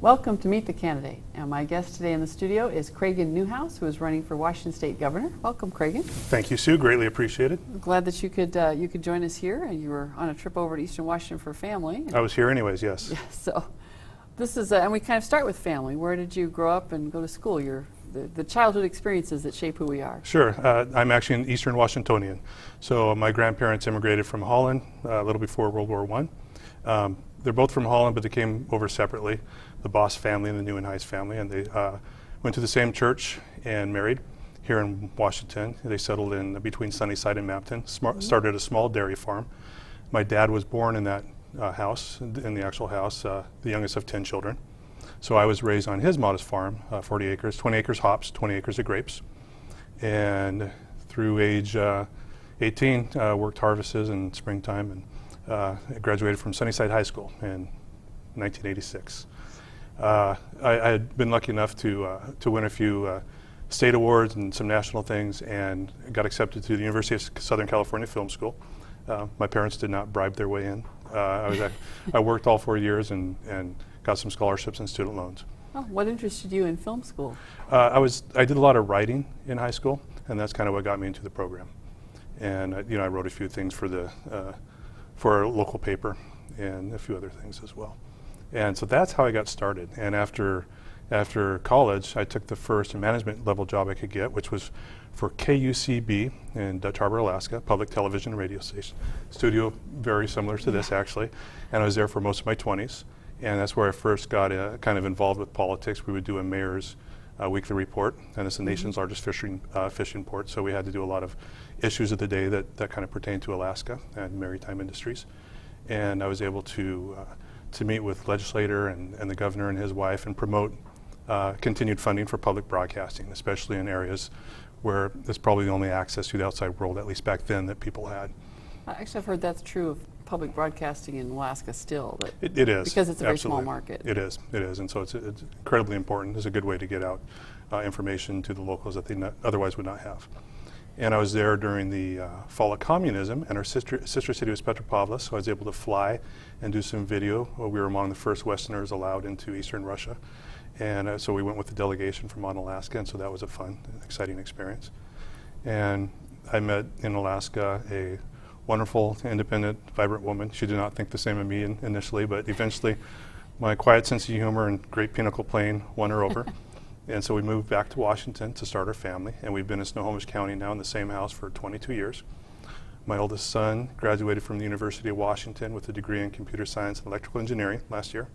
Welcome to Meet the Candidate. And my guest today in the studio is Cregan Newhouse, who is running for Washington State Governor. Welcome, Cregan. Thank you, Sue. Greatly appreciated. I'm glad that you could join us here, and you were on a trip over to Eastern Washington for family. I was here anyways, yes. Yeah, so this is, and we kind of start with family. Where did you grow up and go to school? The childhood experiences that shape who we are. Sure. I'm actually an Eastern Washingtonian. So my grandparents immigrated from Holland a little before World War I. They're both from Holland, but they came over separately, the Boss family and the Newhouse family, and they went to the same church and married here in Washington. They settled in between Sunnyside and Mapton, started a small dairy farm. My dad was born in that house, in the actual house, the youngest of 10 children. So I was raised on his modest farm, 40 acres, 20 acres hops, 20 acres of grapes. And through age 18, worked harvests in springtime, and graduated from Sunnyside High School in 1986. I had been lucky enough to win a few state awards and some national things, and got accepted to the University of Southern California Film School. My parents did not bribe their way in. I worked all 4 years and got some scholarships and student loans. Oh, what interested you in film school? I did a lot of writing in high school, and that's kind of what got me into the program. And I wrote a few things for a local paper and a few other things as well. And so that's how I got started. And after college, I took the first management level job I could get, which was for KUCB in Dutch Harbor, Alaska, public television and radio station. Studio very similar to this, actually. And I was there for most of my 20s. And that's where I first got kind of involved with politics. We would do a mayor's weekly report, and it's the nation's largest fishing port, so we had to do a lot of issues of the day that kind of pertain to Alaska and maritime industries. And I was able to meet with legislator and the governor and his wife and promote continued funding for public broadcasting, especially in areas where there's probably the only access to the outside world, at least back then, that people had. Actually, I've heard that's true of public broadcasting in Alaska still. It is. Because it's a very absolutely. small market. It is. And so it's incredibly important. It's a good way to get out information to the locals that they otherwise would not have. And I was there during the fall of communism, and our sister city was Petropavlovsk, so I was able to fly and do some video. We were among the first Westerners allowed into Eastern Russia. And so we went with the delegation from Alaska, and so that was a fun, exciting experience. And I met in Alaska a wonderful, independent, vibrant woman. She did not think the same of me initially, but eventually my quiet sense of humor and great pinnacle playing won her over. And so we moved back to Washington to start our family, and we've been in Snohomish County now in the same house for 22 years. My oldest son graduated from the University of Washington with a degree in computer science and electrical engineering last year.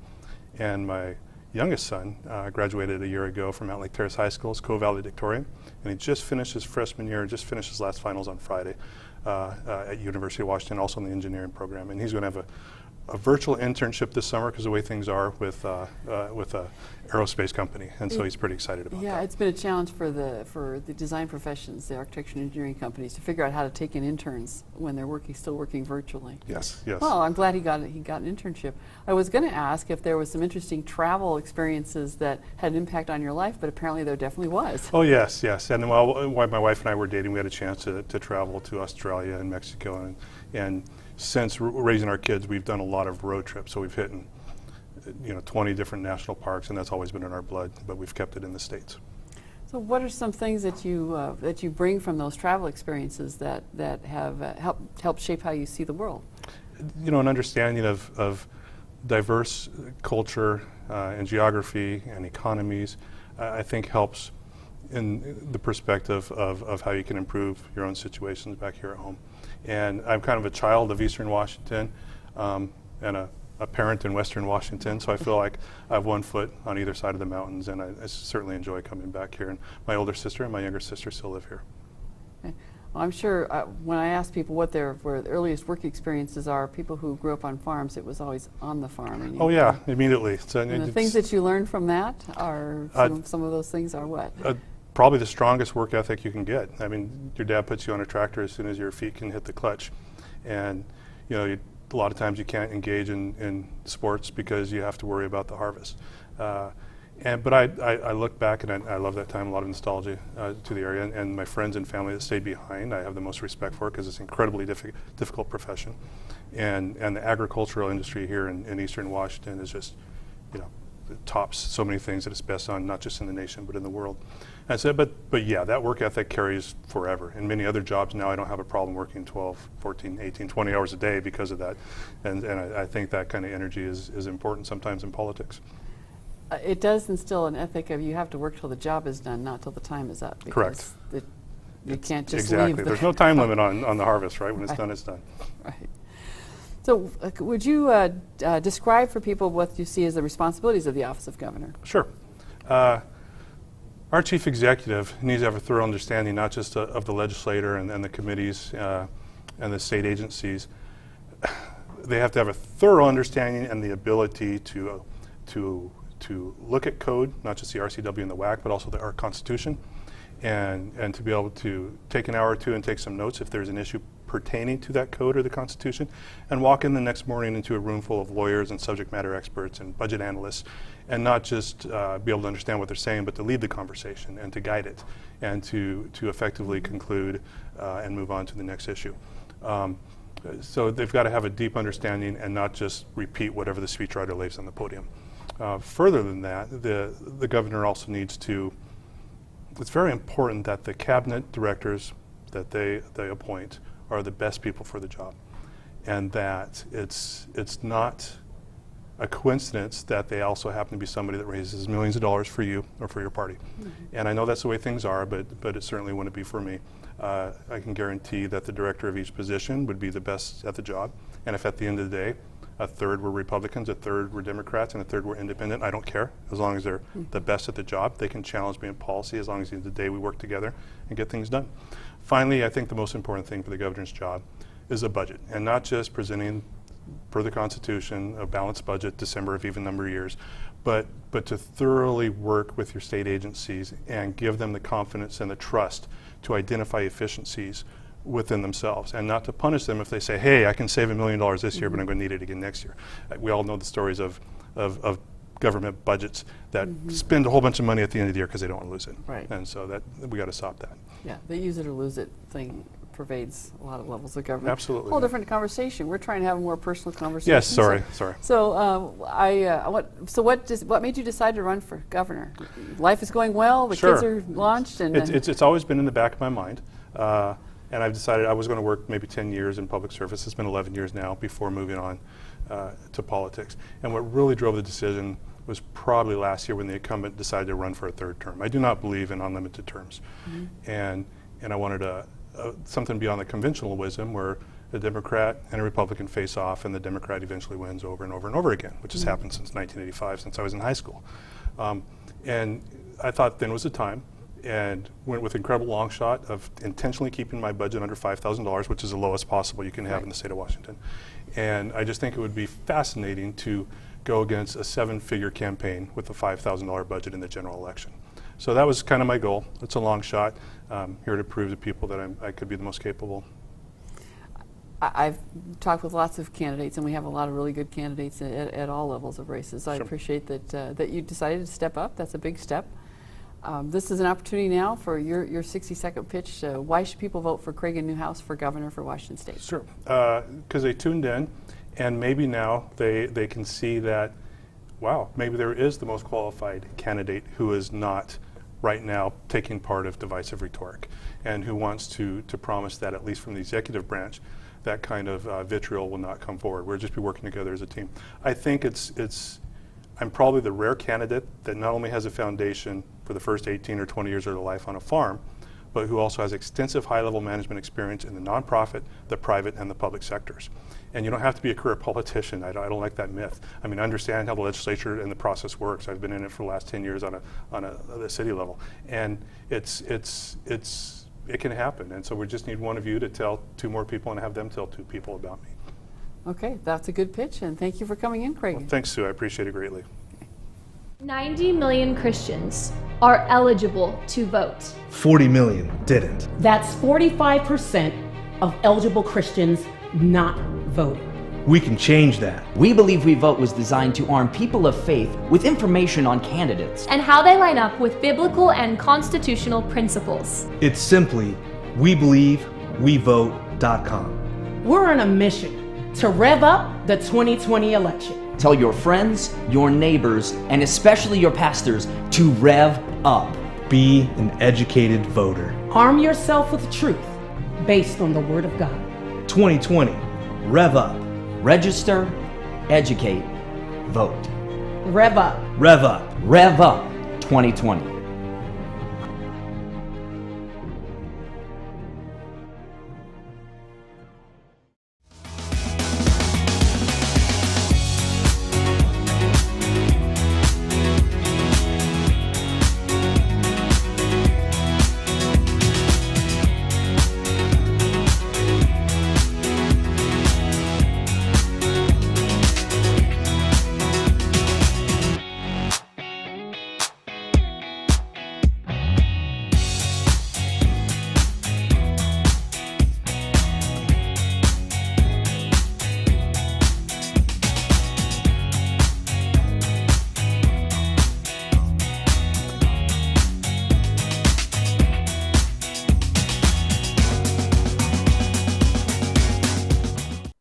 And my youngest son graduated a year ago from Mount Lake Terrace High School's co-valedictorian, and he just finished his freshman year, just finished his last finals on Friday at University of Washington, also in the engineering program. And he's going to have a virtual internship this summer because the way things are with a aerospace company, and so he's pretty excited about that. Yeah, it's been a challenge for the design professions, the architecture and engineering companies, to figure out how to take in interns when they're still working virtually. Yes. Well, I'm glad he got an internship. I was going to ask if there was some interesting travel experiences that had an impact on your life, but apparently there definitely was. Oh yes. And while my wife and I were dating, we had a chance to travel to Australia and Mexico, and since raising our kids, we've done a lot of road trips. So we've hit 20 different national parks, and that's always been in our blood, but we've kept it in the States. So what are some things that you bring from those travel experiences that have helped shape how you see the world? An understanding of diverse culture and geography and economies, I think helps in the perspective of how you can improve your own situations back here at home. And I'm kind of a child of Eastern Washington and a parent in Western Washington, so I feel like I have one foot on either side of the mountains, and I certainly enjoy coming back here. And my older sister and my younger sister still live here. Okay. Well, I'm sure when I ask people what their earliest work experiences are, people who grew up on farms, it was always on the farm. And Oh yeah, immediately. So and the things that you learned from that are, some of those things are what? Probably the strongest work ethic you can get. I mean, your dad puts you on a tractor as soon as your feet can hit the clutch. And you know, a lot of times you can't engage in sports because you have to worry about the harvest. But I look back and I love that time, a lot of nostalgia to the area, and my friends and family that stayed behind, I have the most respect for because it's an incredibly difficult profession. And the agricultural industry here in Eastern Washington is just, you know, it tops so many things that it's best on, not just in the nation, but in the world. And so, but yeah, that work ethic carries forever. In many other jobs now, I don't have a problem working 12, 14, 18, 20 hours a day because of that. And I think that kind of energy is important sometimes in politics. It does instill an ethic of you have to work till the job is done, not till the time is up. Correct. You can't just exactly. leave. There's no time limit on the harvest, right? When it's done, it's done. Right. So would you describe for people what you see as the responsibilities of the office of governor? Sure. Our chief executive needs to have a thorough understanding not just of the legislator and the committees and the state agencies. They have to have a thorough understanding and the ability to look at code, not just the RCW and the WAC, but also our Constitution, and to be able to take an hour or two and take some notes if there's an issue pertaining to that code or the Constitution, and walk in the next morning into a room full of lawyers and subject matter experts and budget analysts, and not just be able to understand what they're saying, but to lead the conversation and to guide it, and to effectively conclude and move on to the next issue. So they've got to have a deep understanding and not just repeat whatever the speechwriter lays on the podium. Further than that, the governor also needs to, it's very important that the cabinet directors that they appoint are the best people for the job, and that it's not a coincidence that they also happen to be somebody that raises millions of dollars for you or for your party. Mm-hmm. And I know that's the way things are, but it certainly wouldn't be for me. I can guarantee that the director of each position would be the best at the job, and if at the end of the day a third were Republicans, a third were Democrats, and a third were independent, I don't care. As long as they're the best at the job, they can challenge me in policy as long as at the end of the day we work together and get things done. Finally, I think the most important thing for the governor's job is a budget, and not just presenting, per the Constitution, a balanced budget, December of even number of years, but to thoroughly work with your state agencies and give them the confidence and the trust to identify efficiencies within themselves, and not to punish them if they say, hey, I can save $1 million this year, but I'm going to need it again next year. We all know the stories of government budgets that spend a whole bunch of money at the end of the year because they don't want to lose it. Right. And so that we got to stop that. Yeah, the use it or lose it thing pervades a lot of levels of government. Absolutely. Whole different conversation. We're trying to have a more personal conversation. Yes, sorry. So what made you decide to run for governor? Life is going well. The Sure. kids are launched, and it's always been in the back of my mind. And I've decided I was going to work maybe 10 years in public service. It's been 11 years now before moving on to politics. And what really drove the decision was probably last year when the incumbent decided to run for a third term. I do not believe in unlimited terms. And I wanted something beyond the conventional wisdom where a Democrat and a Republican face off and the Democrat eventually wins over and over and over again, which has happened since 1985, since I was in high school. And I thought then was the time, and went with incredible long shot of intentionally keeping my budget under $5,000, which is the lowest possible you can have in the state of Washington. And I just think it would be fascinating to go against a 7-figure campaign with a $5,000 budget in the general election. So that was kind of my goal. It's a long shot. Here to prove to people that I could be the most capable. I've talked with lots of candidates, and we have a lot of really good candidates at all levels of races. So I appreciate that you decided to step up. That's a big step. This is an opportunity now for your 60-second pitch. Why should people vote for Cregan Newhouse for governor for Washington State? Sure, because they tuned in, and maybe now they can see that, wow, maybe there is the most qualified candidate who is not right now taking part of divisive rhetoric, and who wants to promise that, at least from the executive branch, that kind of vitriol will not come forward. We'll just be working together as a team. I think I'm probably the rare candidate that not only has a foundation for the first 18 or 20 years of their life on a farm, but who also has extensive high-level management experience in the nonprofit, the private, and the public sectors. And you don't have to be a career politician. I don't like that myth. I mean, understand how the legislature and the process works. I've been in it for the last 10 years on the city level, and it can happen. And so we just need one of you to tell 2 more people and have them tell 2 people about me. Okay, that's a good pitch, and thank you for coming in, Cregan. Well, thanks, Sue. I appreciate it greatly. 90 million Christians are eligible to vote. 40 million didn't. That's 45% of eligible Christians not voting. We can change that. We Believe We Vote was designed to arm people of faith with information on candidates And how they line up with biblical and constitutional principles. It's simply WeBelieveWeVote.com. We're on a mission to rev up the 2020 election. Tell your friends, your neighbors, and especially your pastors to rev up. Be an educated voter. Arm yourself with truth based on the Word of God. 2020, rev up. Register, educate, vote. Rev up. Rev up. Rev up 2020.